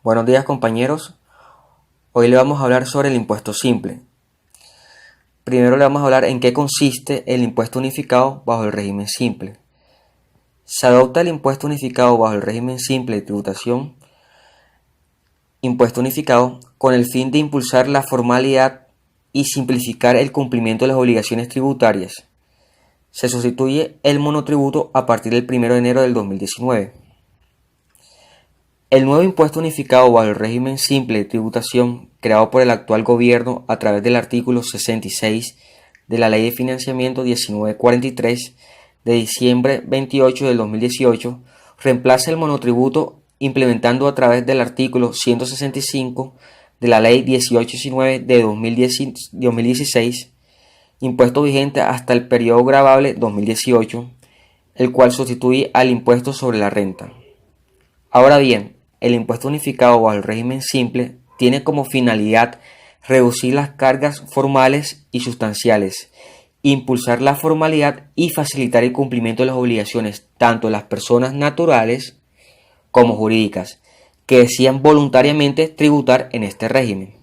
Buenos días compañeros, hoy le vamos a hablar sobre el impuesto simple. Primero le vamos a hablar en qué consiste el impuesto unificado bajo el régimen simple. Se adopta el impuesto unificado bajo el régimen simple de tributación, impuesto unificado, con el fin de impulsar la formalidad y simplificar el cumplimiento de las obligaciones tributarias. Se sustituye el monotributo a partir del 1 de enero del 2019. El nuevo impuesto unificado bajo el régimen simple de tributación, creado por el actual gobierno a través del artículo 66 de la Ley de Financiamiento 1943 de diciembre 28 del 2018, reemplaza el monotributo implementando a través del artículo 165 de la Ley 1819 de 2016, impuesto vigente hasta el periodo gravable 2018, el cual sustituye al impuesto sobre la renta. Ahora bien, el impuesto unificado bajo el régimen simple tiene como finalidad reducir las cargas formales y sustanciales, impulsar la formalidad y facilitar el cumplimiento de las obligaciones tanto de las personas naturales como jurídicas que decidan voluntariamente tributar en este régimen.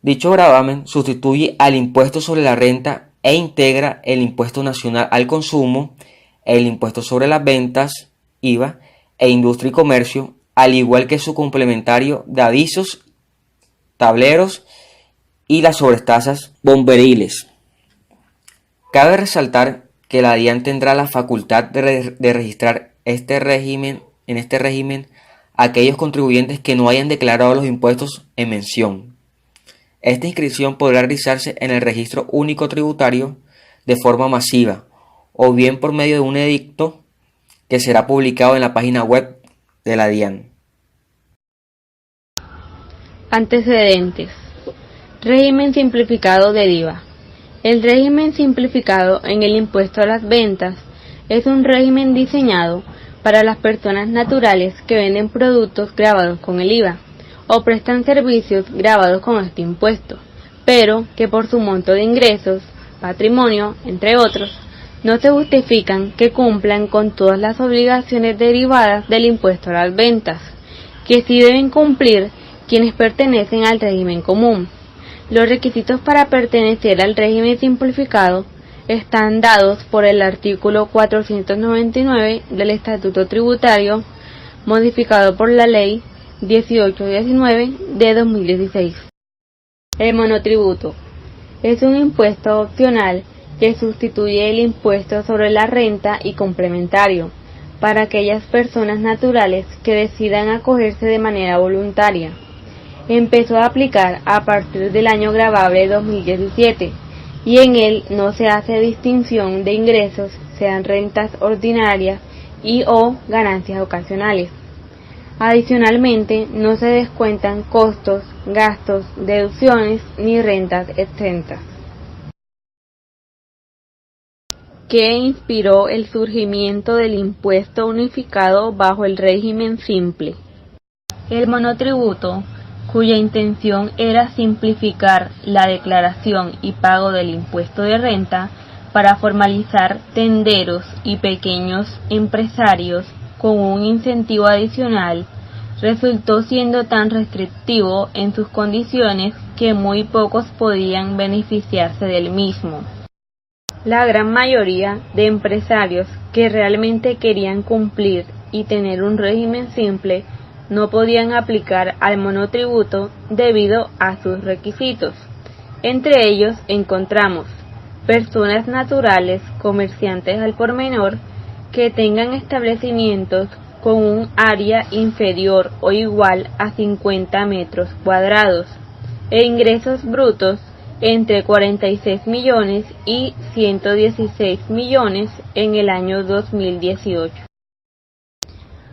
Dicho gravamen sustituye al impuesto sobre la renta e integra el impuesto nacional al consumo, el impuesto sobre las ventas, IVA, e industria y comercio, al igual que su complementario de avisos, tableros y las sobretasas bomberiles. Cabe resaltar que la DIAN tendrá la facultad de registrar en este régimen aquellos contribuyentes que no hayan declarado los impuestos en mención. Esta inscripción podrá realizarse en el registro único tributario de forma masiva o bien por medio de un edicto que será publicado en la página web de la DIAN. Antecedentes. Régimen simplificado del IVA. El régimen simplificado en el impuesto a las ventas es un régimen diseñado para las personas naturales que venden productos gravados con el IVA o prestan servicios gravados con este impuesto, pero que por su monto de ingresos, patrimonio, entre otros, no se justifican que cumplan con todas las obligaciones derivadas del impuesto a las ventas, que sí deben cumplir quienes pertenecen al régimen común. Los requisitos para pertenecer al régimen simplificado están dados por el artículo 499 del Estatuto Tributario, modificado por la Ley 1819 de 2016. El monotributo es un impuesto opcional que sustituye el impuesto sobre la renta y complementario para aquellas personas naturales que decidan acogerse de manera voluntaria. Empezó a aplicar a partir del año gravable 2017 y en él no se hace distinción de ingresos, sean rentas ordinarias y o ganancias ocasionales. Adicionalmente, no se descuentan costos, gastos, deducciones ni rentas exentas. ¿Qué inspiró el surgimiento del impuesto unificado bajo el régimen simple? El monotributo, cuya intención era simplificar la declaración y pago del impuesto de renta para formalizar tenderos y pequeños empresarios con un incentivo adicional, resultó siendo tan restrictivo en sus condiciones que muy pocos podían beneficiarse del mismo. La gran mayoría de empresarios que realmente querían cumplir y tener un régimen simple no podían aplicar al monotributo debido a sus requisitos. Entre ellos encontramos personas naturales, comerciantes al por menor, que tengan establecimientos con un área inferior o igual a 50 metros cuadrados e ingresos brutos entre 46 millones y 116 millones en el año 2018.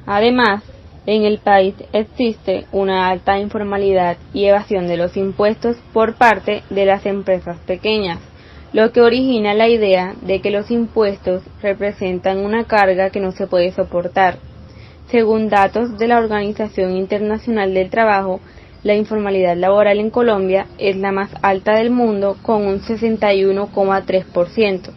Además, en el país existe una alta informalidad y evasión de los impuestos por parte de las empresas pequeñas, lo que origina la idea de que los impuestos representan una carga que no se puede soportar. Según datos de la Organización Internacional del Trabajo, la informalidad laboral en Colombia es la más alta del mundo con un 61,3%.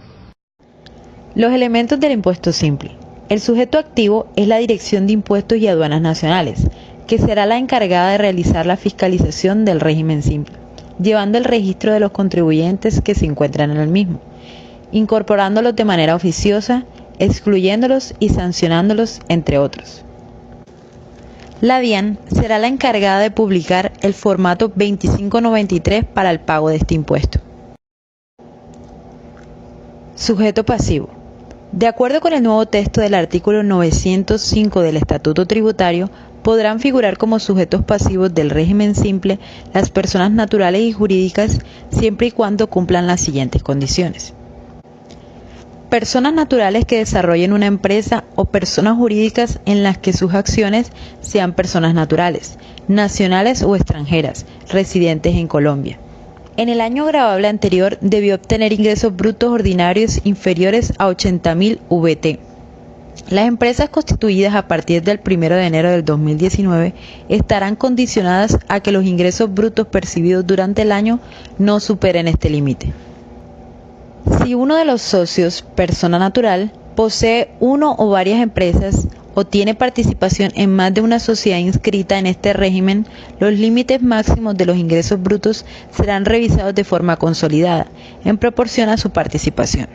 Los elementos del impuesto simple. El sujeto activo es la Dirección de Impuestos y Aduanas Nacionales, que será la encargada de realizar la fiscalización del régimen simple, llevando el registro de los contribuyentes que se encuentran en el mismo, incorporándolos de manera oficiosa, excluyéndolos y sancionándolos, entre otros. La DIAN será la encargada de publicar el formato 2593 para el pago de este impuesto. Sujeto pasivo. De acuerdo con el nuevo texto del artículo 905 del Estatuto Tributario, podrán figurar como sujetos pasivos del régimen simple las personas naturales y jurídicas siempre y cuando cumplan las siguientes condiciones. Personas naturales que desarrollen una empresa o personas jurídicas en las que sus acciones sean personas naturales, nacionales o extranjeras, residentes en Colombia. En el año gravable anterior debió obtener ingresos brutos ordinarios inferiores a 80.000 VT. Las empresas constituidas a partir del 1 de enero del 2019 estarán condicionadas a que los ingresos brutos percibidos durante el año no superen este límite. Si uno de los socios, persona natural, posee uno o varias empresas o tiene participación en más de una sociedad inscrita en este régimen, los límites máximos de los ingresos brutos serán revisados de forma consolidada, en proporción a su participación.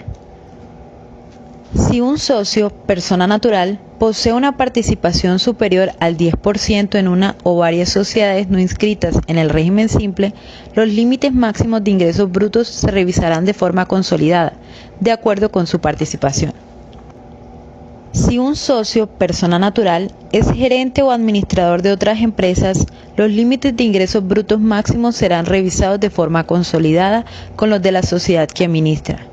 Si un socio, persona natural, posee una participación superior al 10% en una o varias sociedades no inscritas en el régimen simple, los límites máximos de ingresos brutos se revisarán de forma consolidada, de acuerdo con su participación. Si un socio, persona natural, es gerente o administrador de otras empresas, los límites de ingresos brutos máximos serán revisados de forma consolidada con los de la sociedad que administra.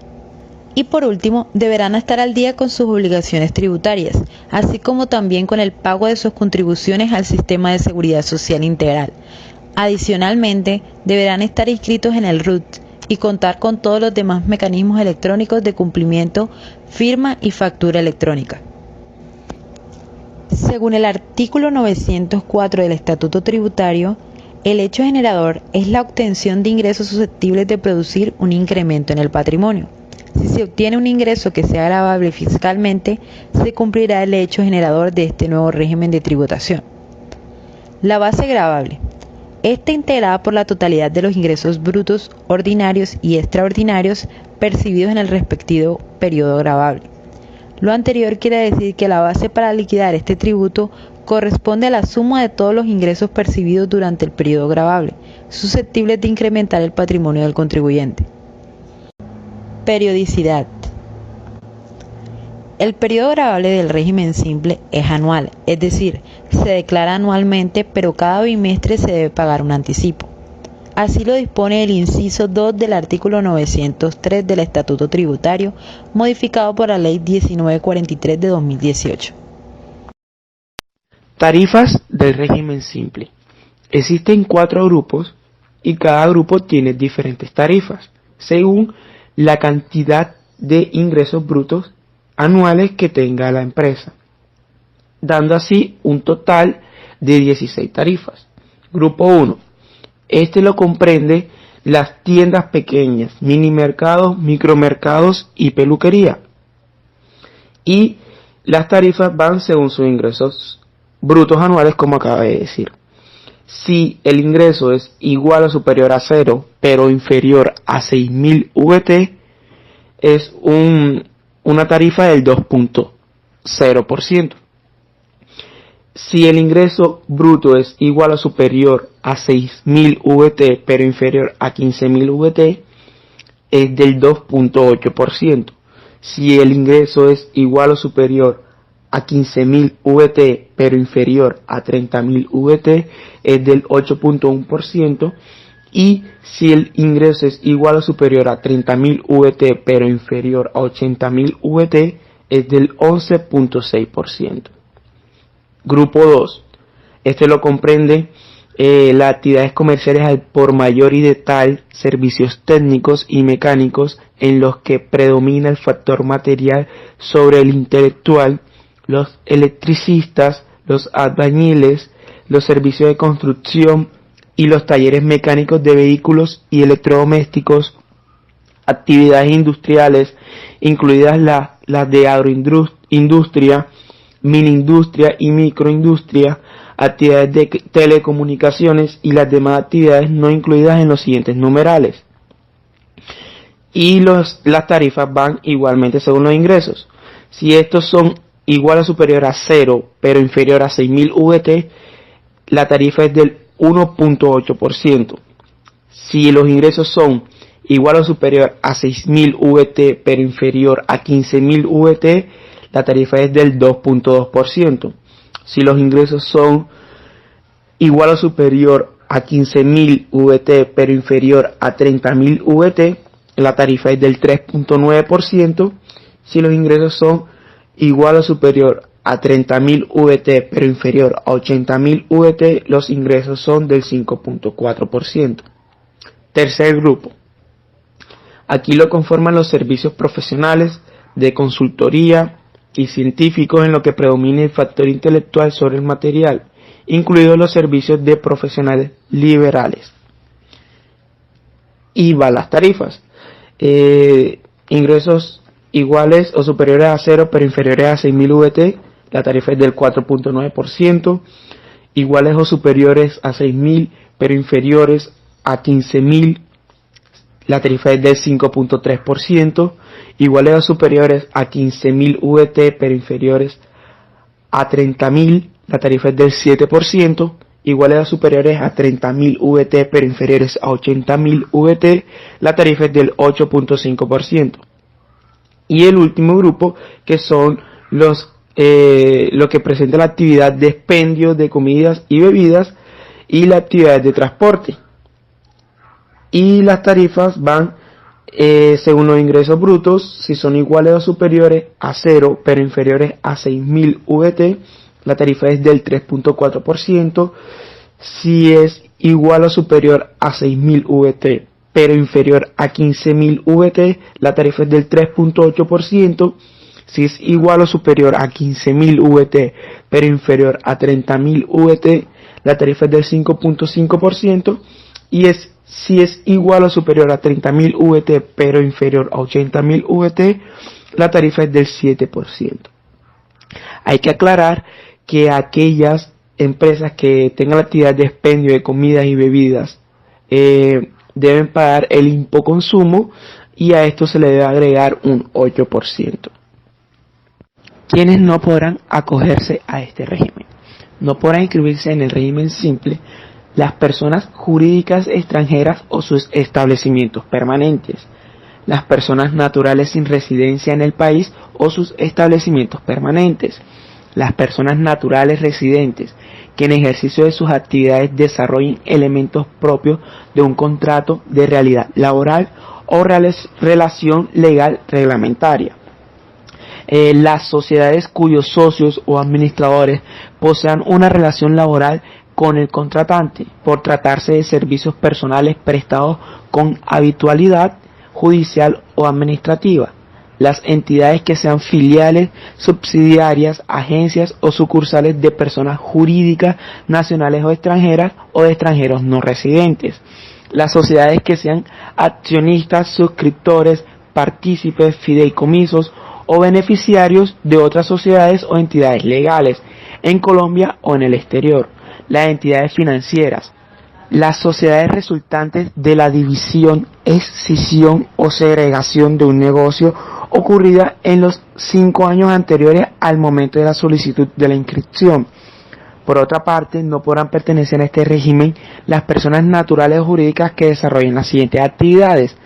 Y por último, deberán estar al día con sus obligaciones tributarias, así como también con el pago de sus contribuciones al sistema de seguridad social integral. Adicionalmente, deberán estar inscritos en el RUT y contar con todos los demás mecanismos electrónicos de cumplimiento, firma y factura electrónica. Según el artículo 904 del Estatuto Tributario, el hecho generador es la obtención de ingresos susceptibles de producir un incremento en el patrimonio. Si se obtiene un ingreso que sea gravable fiscalmente, se cumplirá el hecho generador de este nuevo régimen de tributación. La base gravable. Está integrada por la totalidad de los ingresos brutos, ordinarios y extraordinarios percibidos en el respectivo periodo gravable. Lo anterior quiere decir que la base para liquidar este tributo corresponde a la suma de todos los ingresos percibidos durante el periodo gravable, susceptibles de incrementar el patrimonio del contribuyente. Periodicidad. El periodo gravable del régimen simple es anual, es decir, se declara anualmente, pero cada bimestre se debe pagar un anticipo. Así lo dispone el inciso 2 del artículo 903 del Estatuto Tributario, modificado por la Ley 1943 de 2018. Tarifas del régimen simple. Existen 4 grupos y cada grupo tiene diferentes tarifas, según la cantidad de ingresos brutos anuales que tenga la empresa, dando así un total de 16 tarifas. Grupo 1. Este lo comprende las tiendas pequeñas, mini mercados, micromercados y peluquería. Y las tarifas van según sus ingresos brutos anuales, como acabé de decir. Si el ingreso es igual o superior a 0, pero inferior a 6.000 VT, es una tarifa del 2.0%. Si el ingreso bruto es igual o superior a 6.000 VT, pero inferior a 15.000 VT, es del 2.8%. Si el ingreso es igual o superior a 15.000 VT, pero inferior a 30.000 VT, es del 8.1%. Y si el ingreso es igual o superior a 30.000 VT, pero inferior a 80.000 VT, es del 11.6%. Grupo 2. Este lo comprende las actividades comerciales al por mayor y de tal, servicios técnicos y mecánicos en los que predomina el factor material sobre el intelectual, los electricistas, los albañiles, los servicios de construcción y los talleres mecánicos de vehículos y electrodomésticos, actividades industriales, incluidas las de agroindustria, mini-industria y microindustria, actividades de telecomunicaciones y las demás actividades no incluidas en los siguientes numerales. Y las tarifas van igualmente según los ingresos. Si estos son igual o superior a 0, pero inferior a 6.000 VT, la tarifa es del 1.8%. Si los ingresos son igual o superior a 6.000 VT, pero inferior a 15.000 VT, la tarifa es del 2.2%. Si los ingresos son igual o superior a 15.000 VT, pero inferior a 30.000 VT, la tarifa es del 3.9%. Si los ingresos son igual o superior a 30.000 VT, pero inferior a 80.000 VT, los ingresos son del 5.4%. Tercer grupo. Aquí lo conforman los servicios profesionales, de consultoría y científicos, en lo que predomina el factor intelectual sobre el material, incluidos los servicios de profesionales liberales. Y van las tarifas. Ingresos iguales o superiores a 0 pero inferiores a 6.000 VT, la tarifa es del 4.9%. Iguales o superiores a 6.000 pero inferiores a 15.000, la tarifa es del 5.3%. Iguales o superiores a 15.000 VT pero inferiores a 30.000, la tarifa es del 7%. Iguales o superiores a 30.000 VT pero inferiores a 80.000 VT, la tarifa es del 8.5%. Y el último grupo, que son lo que presenta la actividad de expendio de comidas y bebidas y la actividad de transporte. Y las tarifas van según los ingresos brutos. Si son iguales o superiores a 0 pero inferiores a 6.000 VT, la tarifa es del 3.4%. Si es igual o superior a 6.000 VT pero inferior a 15.000 VT, la tarifa es del 3.8%. Si es igual o superior a 15.000 VT pero inferior a 30.000 VT, la tarifa es del 5.5%. Y si es igual o superior a 30.000 VT pero inferior a 80.000 VT, la tarifa es del 7%. Hay que aclarar que aquellas empresas que tengan la actividad de expendio de comidas y bebidas deben pagar el impoconsumo, y a esto se le debe agregar un 8%. ¿Quiénes no podrán acogerse a este régimen? No podrán inscribirse en el régimen simple las personas jurídicas extranjeras o sus establecimientos permanentes, las personas naturales sin residencia en el país o sus establecimientos permanentes, las personas naturales residentes que en ejercicio de sus actividades desarrollen elementos propios de un contrato de realidad laboral o relación legal reglamentaria, las sociedades cuyos socios o administradores posean una relación laboral con el contratante por tratarse de servicios personales prestados con habitualidad judicial o administrativa, las entidades que sean filiales, subsidiarias, agencias o sucursales de personas jurídicas nacionales o extranjeras o de extranjeros no residentes, las sociedades que sean accionistas, suscriptores, partícipes, fideicomisos o beneficiarios de otras sociedades o entidades legales en Colombia o en el exterior, las entidades financieras, las sociedades resultantes de la división, escisión o segregación de un negocio ocurrida en los 5 años anteriores al momento de la solicitud de la inscripción. Por otra parte, no podrán pertenecer a este régimen las personas naturales o jurídicas que desarrollen las siguientes actividades: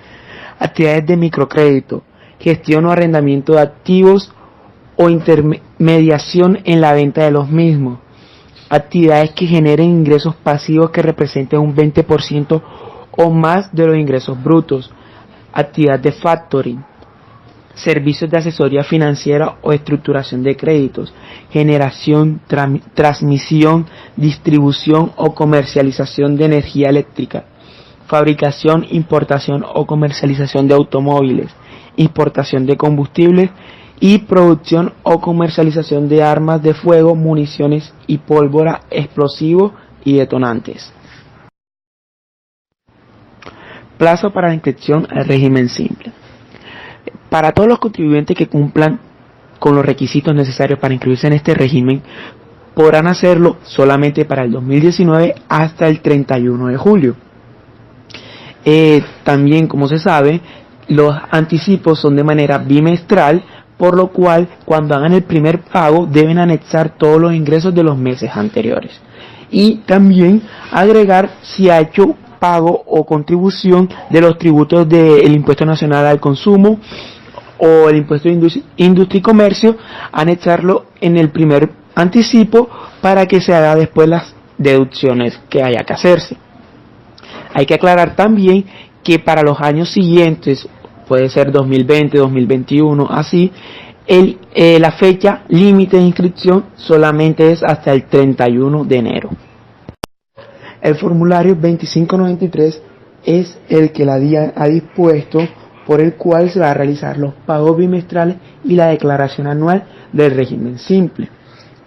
actividades de microcrédito, gestión o arrendamiento de activos o intermediación en la venta de los mismos, actividades que generen ingresos pasivos que representen un 20% o más de los ingresos brutos, actividad de factoring, servicios de asesoría financiera o estructuración de créditos, generación, transmisión, distribución o comercialización de energía eléctrica, fabricación, importación o comercialización de automóviles, importación de combustibles y producción o comercialización de armas de fuego, municiones y pólvora, explosivos y detonantes. Plazo para la inscripción al régimen simple. Para todos los contribuyentes que cumplan con los requisitos necesarios para incluirse en este régimen podrán hacerlo solamente para el 2019 hasta el 31 de julio. También, como se sabe, los anticipos son de manera bimestral, por lo cual cuando hagan el primer pago deben anexar todos los ingresos de los meses anteriores. Y también agregar si ha hecho pago o contribución de los tributos del Impuesto Nacional al Consumo o el Impuesto de Industria y Comercio, anexarlo en el primer anticipo para que se haga después las deducciones que haya que hacerse. Hay que aclarar también que para los años siguientes, puede ser 2020, 2021, así, la fecha límite de inscripción solamente es hasta el 31 de enero. El formulario 2593 es el que la DIAN ha dispuesto, por el cual se va a realizar los pagos bimestrales y la declaración anual del régimen simple.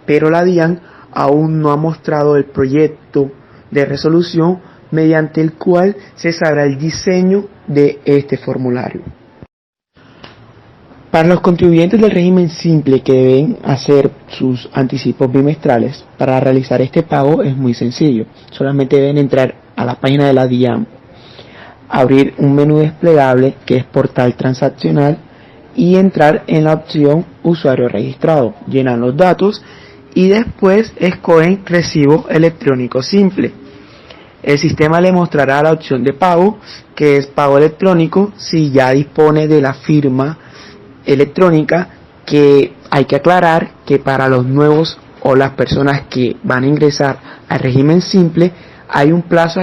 Pero la DIAN aún no ha mostrado el proyecto de resolución mediante el cual se sabrá el diseño de este formulario. Para los contribuyentes del régimen simple que deben hacer sus anticipos bimestrales, para realizar este pago es muy sencillo. Solamente deben entrar a la página de la DIAN, abrir un menú desplegable que es portal transaccional y entrar en la opción usuario registrado. Llenan los datos y después escogen recibo electrónico simple. El sistema le mostrará la opción de pago, que es pago electrónico, si ya dispone de la firma electrónica, que hay que aclarar que para los nuevos o las personas que van a ingresar al régimen simple hay un plazo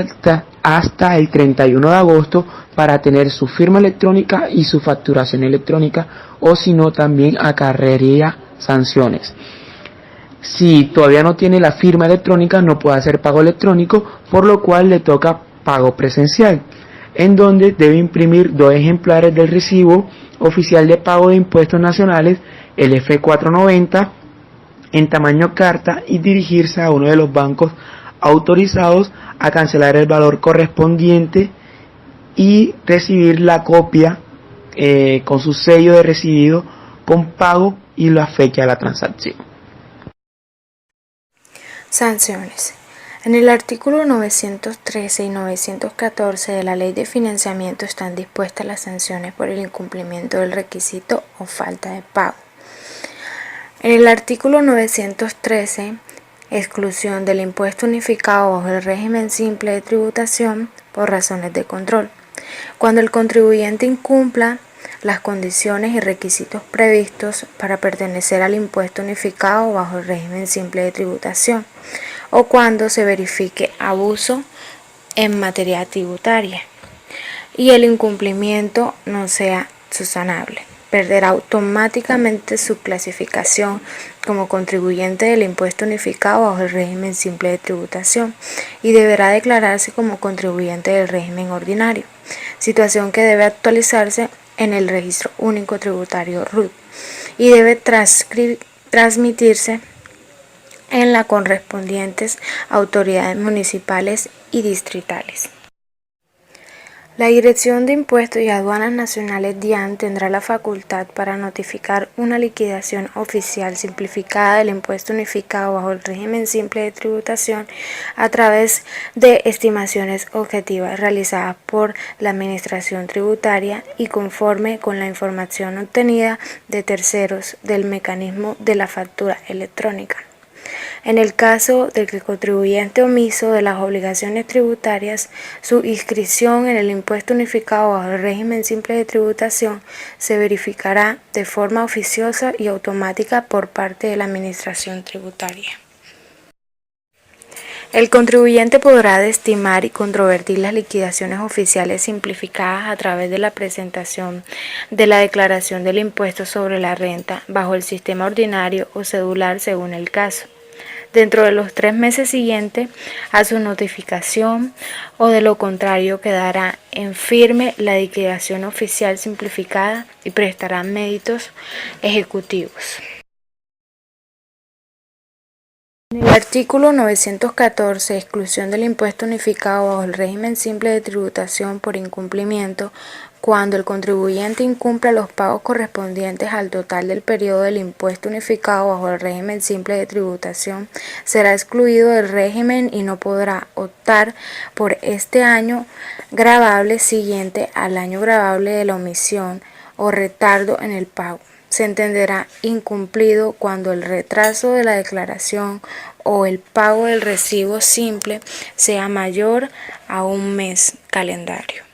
hasta el 31 de agosto para tener su firma electrónica y su facturación electrónica, o si no también acarrearía sanciones. Si todavía no tiene la firma electrónica no puede hacer pago electrónico, por lo cual le toca pago presencial, en donde debe imprimir 2 ejemplares del recibo oficial de pago de impuestos nacionales, el F490, en tamaño carta, y dirigirse a uno de los bancos autorizados a cancelar el valor correspondiente y recibir la copia con su sello de recibido con pago y la fecha de la transacción. Sanciones. En el artículo 913 y 914 de la Ley de Financiamiento están dispuestas las sanciones por el incumplimiento del requisito o falta de pago. En el artículo 913, exclusión del impuesto unificado bajo el régimen simple de tributación por razones de control. Cuando el contribuyente incumpla las condiciones y requisitos previstos para pertenecer al impuesto unificado bajo el régimen simple de tributación, o cuando se verifique abuso en materia tributaria y el incumplimiento no sea subsanable, perderá automáticamente su clasificación como contribuyente del impuesto unificado bajo el régimen simple de tributación y deberá declararse como contribuyente del régimen ordinario, situación que debe actualizarse en el Registro Único Tributario RUT y debe transmitirse en las correspondientes autoridades municipales y distritales. La Dirección de Impuestos y Aduanas Nacionales DIAN tendrá la facultad para notificar una liquidación oficial simplificada del impuesto unificado bajo el régimen simple de tributación a través de estimaciones objetivas realizadas por la Administración Tributaria y conforme con la información obtenida de terceros del mecanismo de la factura electrónica. En el caso de que el contribuyente omiso de las obligaciones tributarias, su inscripción en el impuesto unificado bajo el régimen simple de tributación se verificará de forma oficiosa y automática por parte de la Administración Tributaria. El contribuyente podrá desestimar y controvertir las liquidaciones oficiales simplificadas a través de la presentación de la declaración del impuesto sobre la renta bajo el sistema ordinario o cedular según el caso, dentro de los 3 meses siguientes a su notificación, o de lo contrario quedará en firme la liquidación oficial simplificada y prestará méritos ejecutivos. En el artículo 914, exclusión del impuesto unificado bajo el régimen simple de tributación por incumplimiento, Cuando el contribuyente incumpla los pagos correspondientes al total del periodo del impuesto unificado bajo el régimen simple de tributación, será excluido del régimen y no podrá optar por este año gravable siguiente al año gravable de la omisión o retardo en el pago. Se entenderá incumplido cuando el retraso de la declaración o el pago del recibo simple sea mayor a un mes calendario.